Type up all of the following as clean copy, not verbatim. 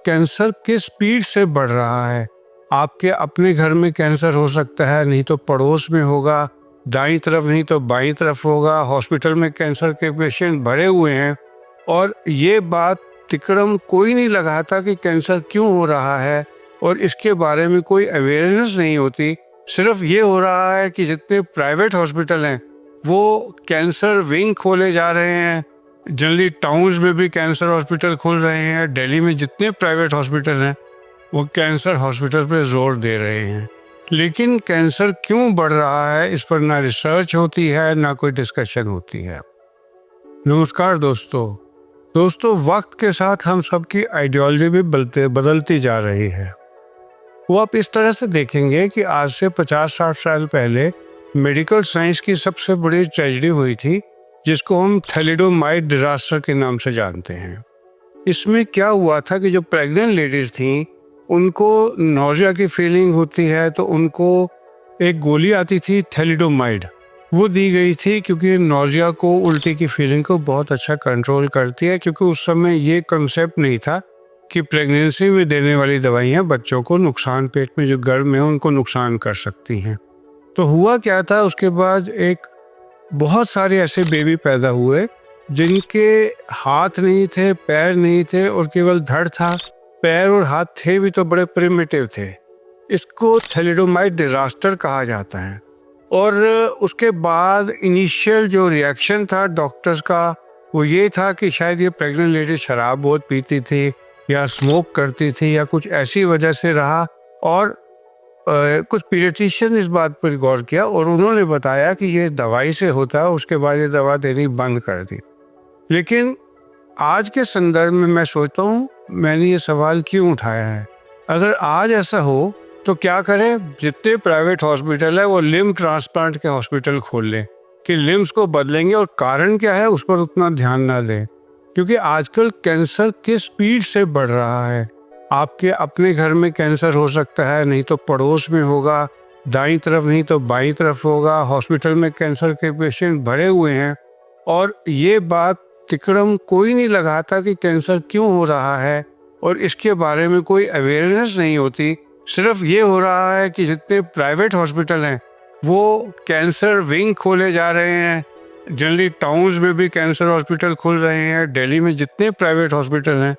Cancer किस speed से बढ़ रहा है। आपके अपने घर में कैंसर हो सकता है, नहीं तो पड़ोस में होगा, दाईं तरफ नहीं तो बाईं तरफ होगा। हॉस्पिटल में कैंसर के पेशेंट भरे हुए हैं और ये बात तिकड़म कोई नहीं लगाता कि कैंसर क्यों हो रहा है और इसके बारे में कोई अवेयरनेस नहीं होती। सिर्फ ये हो रहा है कि जितने प्राइवेट हॉस्पिटल हैं वो कैंसर विंग खोले जा रहे हैं। जनरली टाउन्स में भी कैंसर हॉस्पिटल खुल रहे हैं। दिल्ली में जितने प्राइवेट हॉस्पिटल हैं वो कैंसर हॉस्पिटल पे जोर दे रहे हैं। लेकिन कैंसर क्यों बढ़ रहा है इस पर ना रिसर्च होती है, ना कोई डिस्कशन होती है। नमस्कार दोस्तों, वक्त के साथ हम सबकी आइडियोलॉजी भी बदलती जा रही है। वो आप इस तरह से देखेंगे कि आज से 50-60 साल पहले मेडिकल साइंस की सबसे बड़ी ट्रेजेडी हुई थी, जिसको हम थैलिडोमाइड डिजास्टर के नाम से जानते हैं। इसमें क्या हुआ था कि जो प्रेग्नेंट लेडीज थीं उनको नौजिया की फीलिंग होती है, तो उनको एक गोली आती थी थैलिडोमाइड, वो दी गई थी क्योंकि नौजिया को, उल्टी की फीलिंग को बहुत अच्छा कंट्रोल करती है। क्योंकि उस समय ये कंसेप्ट नहीं था कि प्रेगनेंसी में देने वाली दवाइयाँ बच्चों को नुकसान, पेट में जो गर्भ है उनको नुकसान कर सकती हैं। तो हुआ क्या था, उसके बाद एक बहुत सारे ऐसे बेबी पैदा हुए जिनके हाथ नहीं थे, पैर नहीं थे और केवल धड़ था। पैर और हाथ थे भी तो बड़े प्रिमिटिव थे। इसको थैलिडोमाइड डिजास्टर कहा जाता है। और उसके बाद इनिशियल जो रिएक्शन था डॉक्टर्स का वो ये था कि शायद ये प्रेग्नेंट लेडी शराब बहुत पीती थी या स्मोक करती थी या कुछ ऐसी वजह से रहा। और कुछ पीडियाट्रिशियन इस बात पर गौर किया और उन्होंने बताया कि ये दवाई से होता है। उसके बाद ये दवा देनी बंद कर दी। लेकिन आज के संदर्भ में मैं सोचता हूँ मैंने ये सवाल क्यों उठाया है। अगर आज ऐसा हो तो क्या करें, जितने प्राइवेट हॉस्पिटल है वो लिम्ब ट्रांसप्लांट के हॉस्पिटल खोल लें कि लिम्स को बदलेंगे, और कारण क्या है उस पर उतना ध्यान ना दें। क्योंकि आजकल कैंसर किस स्पीड से बढ़ रहा है। आपके अपने घर में कैंसर हो सकता है, नहीं तो पड़ोस में होगा, दाईं तरफ नहीं तो बाईं तरफ होगा। हॉस्पिटल में कैंसर के पेशेंट भरे हुए हैं और ये बात तिकड़म कोई नहीं लगाता कि कैंसर क्यों हो रहा है और इसके बारे में कोई अवेयरनेस नहीं होती। सिर्फ ये हो रहा है कि जितने प्राइवेट हॉस्पिटल हैं वो कैंसर विंग खोले जा रहे हैं। जनरली टाउन्स में भी कैंसर हॉस्पिटल खुल रहे हैं। दिल्ली में जितने प्राइवेट हॉस्पिटल हैं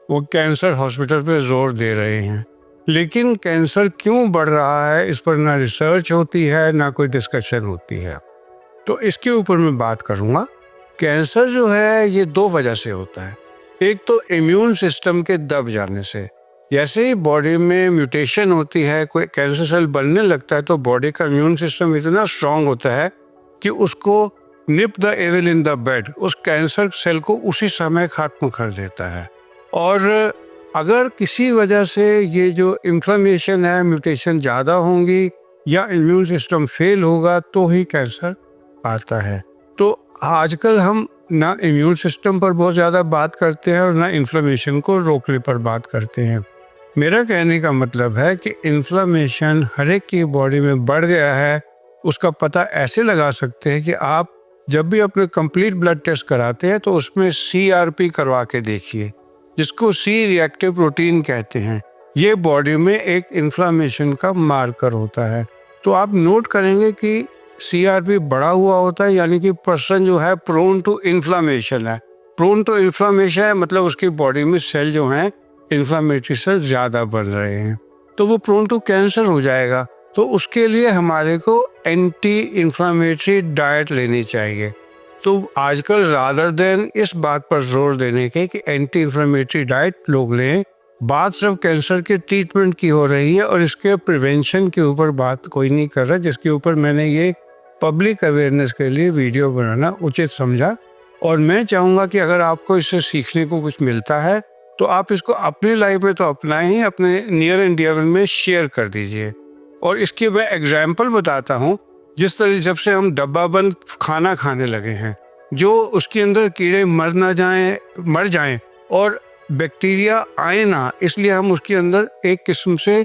वो कैंसर हॉस्पिटल पे जोर दे रहे हैं। लेकिन कैंसर क्यों बढ़ रहा है इस पर ना रिसर्च होती है, ना कोई डिस्कशन होती है। तो इसके ऊपर मैं बात करूँगा। कैंसर जो है ये दो वजह से होता है। एक तो इम्यून सिस्टम के दब जाने से। जैसे ही बॉडी में म्यूटेशन होती है, कोई कैंसर सेल बनने लगता है, तो बॉडी का इम्यून सिस्टम इतना स्ट्रांग होता है कि उसको nip the evil in the bed, उस कैंसर सेल को उसी समय खत्म कर देता है। और अगर किसी वजह से ये जो इन्फ्लेमेशन है, म्यूटेशन ज़्यादा होंगी या इम्यून सिस्टम फेल होगा तो ही कैंसर आता है। तो आजकल हम ना इम्यून सिस्टम पर बहुत ज़्यादा बात करते हैं और ना इन्फ्लेमेशन को रोकने पर बात करते हैं। मेरा कहने का मतलब है कि इन्फ्लेमेशन हर एक की बॉडी में बढ़ गया है। उसका पता ऐसे लगा सकते हैं कि आप जब भी अपने कंप्लीट ब्लड टेस्ट कराते हैं तो उसमें CRP करवा के देखिए, जिसको सी रिएक्टिव प्रोटीन कहते हैं। ये बॉडी में एक इन्फ्लेमेशन का मार्कर होता है। तो आप नोट करेंगे कि CRP बढ़ा हुआ होता है, यानी कि पर्सन जो है प्रोन टू इन्फ्लेमेशन है। प्रोन टू इन्फ्लेमेशन है मतलब उसकी बॉडी में सेल जो हैं इन्फ्लेमेटरी सेल ज़्यादा बढ़ रहे हैं, तो वो प्रोन टू कैंसर हो जाएगा। तो उसके लिए हमारे को एंटी इन्फ्लेमेटरी डाइट लेनी चाहिए। तो आजकल रादर देन इस बात पर जोर देने के कि एंटी इन्फ्लेमेटरी डाइट लोग लें, बात सिर्फ कैंसर के ट्रीटमेंट की हो रही है और इसके प्रिवेंशन के ऊपर बात कोई नहीं कर रहा, जिसके ऊपर मैंने ये पब्लिक अवेयरनेस के लिए वीडियो बनाना उचित समझा। और मैं चाहूँगा कि अगर आपको इससे सीखने को कुछ मिलता है तो आप इसको अपनी लाइफ में तो अपनाएं ही, अपने नियर एंड डियर में शेयर कर दीजिए। और इसकी मैं एग्जाम्पल बताता हूँ। जिस तरह जब से हम डब्बा बंद खाना खाने लगे हैं, जो उसके अंदर कीड़े मर जाएं और बैक्टीरिया आए ना, इसलिए हम उसके अंदर एक किस्म से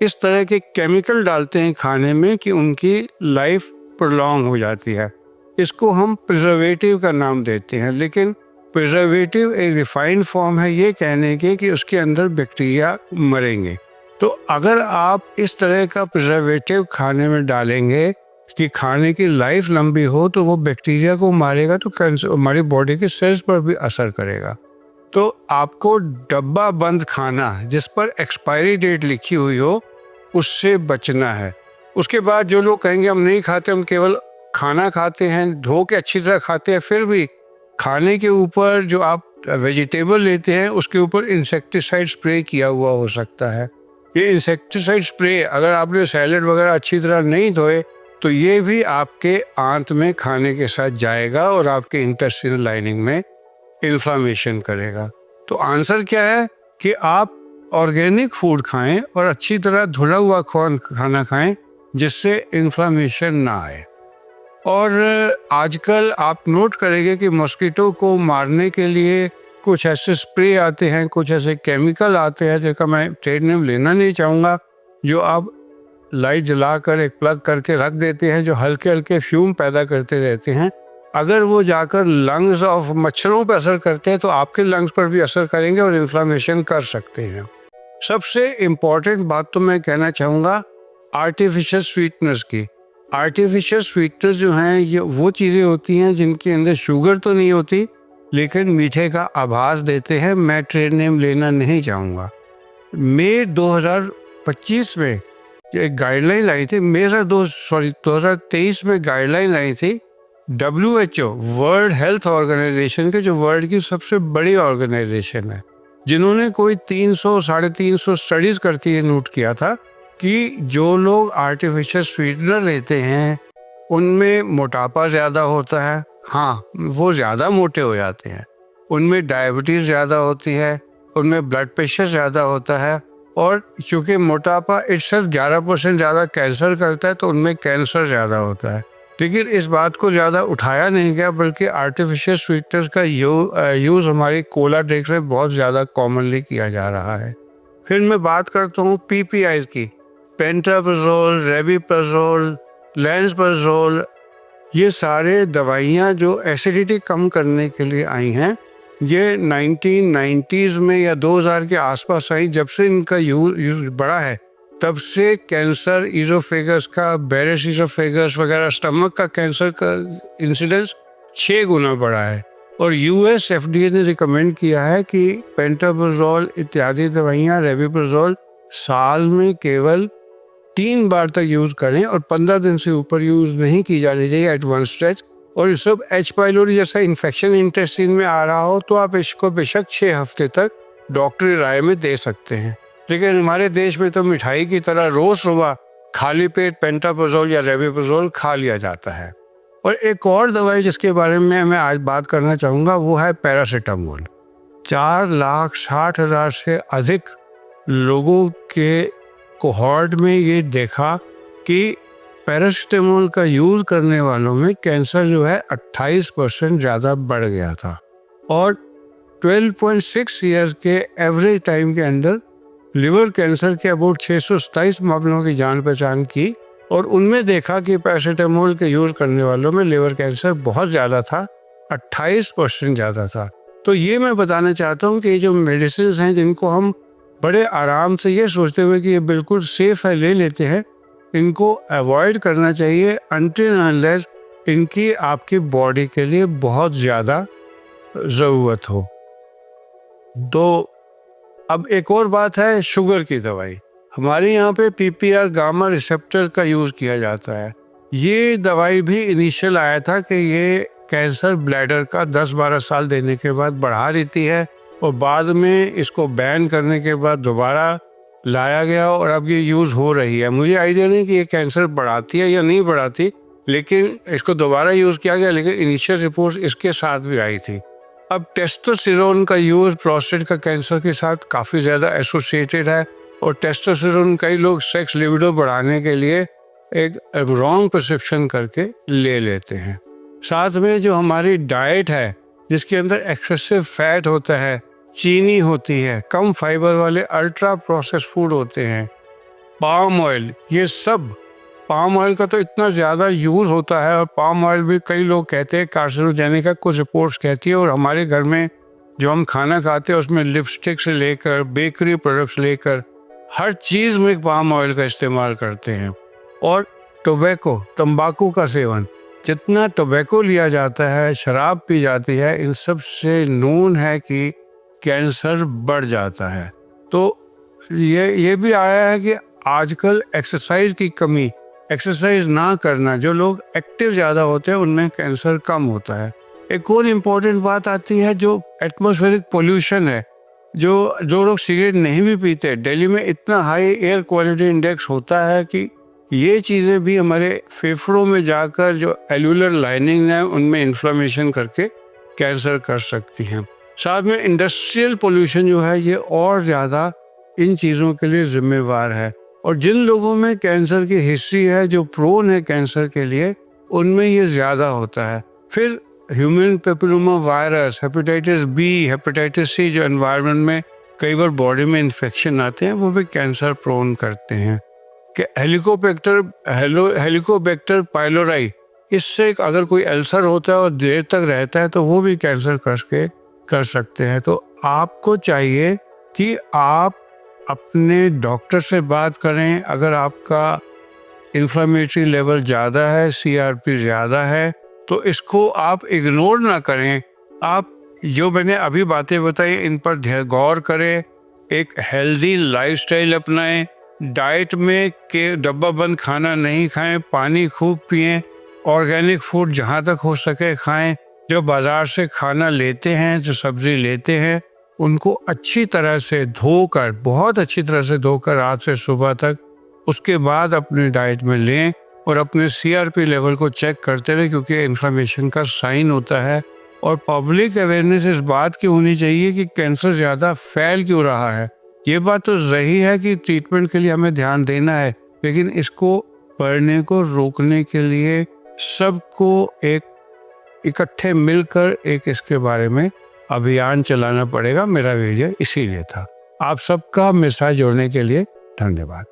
इस तरह के केमिकल डालते हैं खाने में कि उनकी लाइफ प्रोलॉन्ग हो जाती है। इसको हम प्रिजर्वेटिव का नाम देते हैं। लेकिन प्रिजर्वेटिव एक रिफाइंड फॉर्म है ये कहने के कि उसके अंदर बैक्टीरिया मरेंगे। तो अगर आप इस तरह का प्रिजर्वेटिव खाने में डालेंगे कि खाने की लाइफ लंबी हो, तो वो बैक्टीरिया को मारेगा, तो हमारी बॉडी के सेल्स पर भी असर करेगा। तो आपको डब्बा बंद खाना जिस पर एक्सपायरी डेट लिखी हुई हो उससे बचना है। उसके बाद जो लोग कहेंगे हम नहीं खाते, हम केवल खाना खाते हैं, धो के अच्छी तरह खाते हैं, फिर भी खाने के ऊपर जो आप वेजिटेबल लेते हैं उसके ऊपर इंसेक्टिसाइड स्प्रे किया हुआ हो सकता है। ये इंसेक्टिसाइड स्प्रे अगर आपने सैलेड वगैरह अच्छी तरह नहीं धोए तो ये भी आपके आंत में खाने के साथ जाएगा और आपके इंटेस्टाइनल लाइनिंग में इन्फ्लामेशन करेगा। तो आंसर क्या है कि आप ऑर्गेनिक फूड खाएं और अच्छी तरह धुला हुआ खाना खाएं जिससे इन्फ्लामेशन ना आए। और आजकल आप नोट करेंगे कि मॉस्किटो को मारने के लिए कुछ ऐसे स्प्रे आते हैं, कुछ ऐसे केमिकल आते हैं जिनका मैं ट्रेड नेम लेना नहीं चाहूँगा, जो आप लाइट जलाकर एक प्लग करके रख देते हैं, जो हल्के हल्के फ्यूम पैदा करते रहते हैं। अगर वो जाकर लंग्स ऑफ मच्छरों पर असर करते हैं तो आपके लंग्स पर भी असर करेंगे और इन्फ्लामेशन कर सकते हैं। सबसे इम्पॉर्टेंट बात तो मैं कहना चाहूँगा आर्टिफिशियल स्वीटनर्स की। आर्टिफिशियल स्वीटनर्स जो हैं ये वो चीज़ें होती हैं जिनके अंदर शुगर तो नहीं होती लेकिन मीठे का आभास देते हैं। मैं ट्रेड नेम लेना नहीं चाहूँगा। मई 2025 में एक गाइडलाइन आई थी, 2023 में गाइडलाइन आई थी WHO वर्ल्ड हेल्थ ऑर्गेनाइजेशन के, जो वर्ल्ड की सबसे बड़ी ऑर्गेनाइजेशन है, जिन्होंने कोई 300-350 स्टडीज करके ये नोट किया था कि जो लोग आर्टिफिशियल स्वीटनर लेते हैं उनमें मोटापा ज़्यादा होता है। हाँ, वो ज़्यादा मोटे हो जाते हैं, उनमें डायबिटीज़ ज़्यादा होती है, उनमें ब्लड प्रेशर ज़्यादा होता है, और चूँकि मोटापा इट्सेल्फ 11% ज़्यादा कैंसर करता है तो उनमें कैंसर ज़्यादा होता है। लेकिन इस बात को ज़्यादा उठाया नहीं गया, बल्कि आर्टिफिशियल स्वीटनर्स का यूज़ हमारी कोला ड्रिंक्स में बहुत ज़्यादा कॉमनली किया जा रहा है। फिर मैं बात करता हूँ PPIs की, पेंटाप्राजोल, रेबिप्राजोल, लैंसप्राजोल। ये सारे दवाइयाँ जो एसिडिटी कम करने के लिए आई हैं, ये 1990s में या 2000 के आसपास आई। जब से इनका यूज बढ़ा है तब से कैंसर, ईजोफेगस का, बेरेस ईजोफेगस वगैरह, स्टमक का कैंसर का इंसिडेंस 6 गुना बढ़ा है। और US FDA ने रिकमेंड किया है कि पेंटाप्राजोल इत्यादि दवाइयाँ, रेबिप्राजोल, साल में केवल 3 बार तक यूज़ करें और 15 दिन से ऊपर यूज़ नहीं की जानी चाहिए एट वन स्ट्रेच। और ये सब H. पाइलोरी जैसा इन्फेक्शन इंटेस्टाइन में आ रहा हो तो आप इसको बेशक 6 हफ्ते तक डॉक्टरी राय में दे सकते हैं। लेकिन हमारे देश में तो मिठाई की तरह रोज़ सुबह खाली पेट पेंटाप्राजोल या रेबिप्राजोल खा लिया जाता है। और एक और दवाई जिसके बारे में मैं आज बात करना चाहूँगा वो है पैरासीटामोल। 4,60,000 से अधिक लोगों के कोहॉर्ट में ये देखा कि पैरासीटामोल का यूज़ करने वालों में कैंसर जो है 28% ज़्यादा बढ़ गया था। और 12.6 ईयर्स के एवरेज टाइम के अंदर लिवर कैंसर के अबाउट 627 मामलों की जान पहचान की, और उनमें देखा कि पैरासीटामोल के यूज़ करने वालों में लिवर कैंसर बहुत ज़्यादा था, 28% ज़्यादा था। तो ये मैं बताना चाहता हूँ कि ये जो मेडिसिन हैं जिनको हम बड़े आराम से ये सोचते हुए कि ये बिल्कुल सेफ है ले लेते हैं, इनको अवॉइड करना चाहिए अनटिल अनलेस इनकी आपकी बॉडी के लिए बहुत ज़्यादा ज़रूरत हो। तो अब एक और बात है शुगर की दवाई। हमारे यहाँ पे PPR गामा रिसेप्टर का यूज़ किया जाता है। ये दवाई भी इनिशियल आया था कि ये कैंसर ब्लैडर का 10-12 साल देने के बाद बढ़ा देती है, और बाद में इसको बैन करने के बाद दोबारा लाया गया और अब ये यूज़ हो रही है। मुझे आइडिया नहीं कि ये कैंसर बढ़ाती है या नहीं बढ़ाती, लेकिन इसको दोबारा यूज़ किया गया। लेकिन इनिशियल रिपोर्ट इसके साथ भी आई थी। अब टेस्टोस्टेरोन का यूज़ प्रोस्टेट का कैंसर के साथ काफ़ी ज़्यादा एसोसिएटेड है, और टेस्टोस्टेरोन कई लोग सेक्स लिबिडो बढ़ाने के लिए एक रॉन्ग प्रिस्क्रिप्शन करके ले लेते हैं। साथ में जो हमारी डाइट है जिसके अंदर एक्सेसिव फैट होता है, चीनी होती है, कम फाइबर वाले अल्ट्रा प्रोसेस फूड होते हैं, पाम ऑयल, ये सब पाम ऑयल का तो इतना ज़्यादा यूज़ होता है, और पाम ऑयल भी कई लोग कहते हैं कार्सिनोजेनिक है, कुछ रिपोर्ट्स कहती है। और हमारे घर में जो हम खाना खाते हैं उसमें लिपस्टिक से लेकर बेकरी प्रोडक्ट्स लेकर हर चीज़ में पाम ऑयल का इस्तेमाल करते हैं। और टोबैको, तंबाकू का सेवन, जितना टोबैको लिया जाता है, शराब पी जाती है, इन सब से नोन है कि कैंसर बढ़ जाता है। तो ये भी आया है कि आजकल एक्सरसाइज की कमी, एक्सरसाइज ना करना, जो लोग एक्टिव ज़्यादा होते हैं उनमें कैंसर कम होता है। एक और इम्पोर्टेंट बात आती है जो एटमॉस्फेरिक पोल्यूशन है। जो लोग सिगरेट नहीं भी पीते, दिल्ली में इतना हाई एयर क्वालिटी इंडेक्स होता है कि ये चीज़ें भी हमारे फेफड़ों में जाकर जो एल्यूलर लाइनिंग है उनमें इन्फ्लेमेशन करके कैंसर कर सकती हैं। साथ में इंडस्ट्रियल पोल्यूशन जो है ये और ज़्यादा इन चीज़ों के लिए जिम्मेवार है। और जिन लोगों में कैंसर की हिस्ट्री है, जो प्रोन है कैंसर के लिए, उनमें ये ज़्यादा होता है। फिर human papilloma virus, hepatitis B, hepatitis C, जो एनवायरनमेंट में कई बार बॉडी में इन्फेक्शन आते हैं, वो भी कैंसर प्रोन करते हैं। कि हेलिकोबैक्टर पाइलोराई, इससे अगर कोई अल्सर होता है और देर तक रहता है तो वो भी कैंसर कर सकते हैं। तो आपको चाहिए कि आप अपने डॉक्टर से बात करें। अगर आपका इन्फ्लेमेटरी लेवल ज़्यादा है, CRP ज़्यादा है, तो इसको आप इग्नोर ना करें। आप जो मैंने अभी बातें बताई इन पर गौर करें, एक हेल्दी लाइफस्टाइल अपनाएं, डाइट में के डब्बा बंद खाना नहीं खाएं, पानी खूब पिएं, ऑर्गेनिक फूड जहाँ तक हो सके खाएं। जो बाज़ार से खाना लेते हैं, जो सब्ज़ी लेते हैं, उनको अच्छी तरह से धोकर, बहुत अच्छी तरह से धोकर रात से सुबह तक, उसके बाद अपनी डाइट में लें। और अपने CRP लेवल को चेक करते रहें, क्योंकि इन्फ्लेमेशन का साइन होता है। और पब्लिक अवेयरनेस इस बात की होनी चाहिए कि कैंसर ज़्यादा फैल क्यों रहा है। ये बात तो सही है कि ट्रीटमेंट के लिए हमें ध्यान देना है, लेकिन इसको बढ़ने को रोकने के लिए सबको एक इकट्ठे मिलकर एक इसके बारे में अभियान चलाना पड़ेगा। मेरा वीडियो इसीलिए था। आप सबका मेरे साथ जुड़ने के लिए धन्यवाद।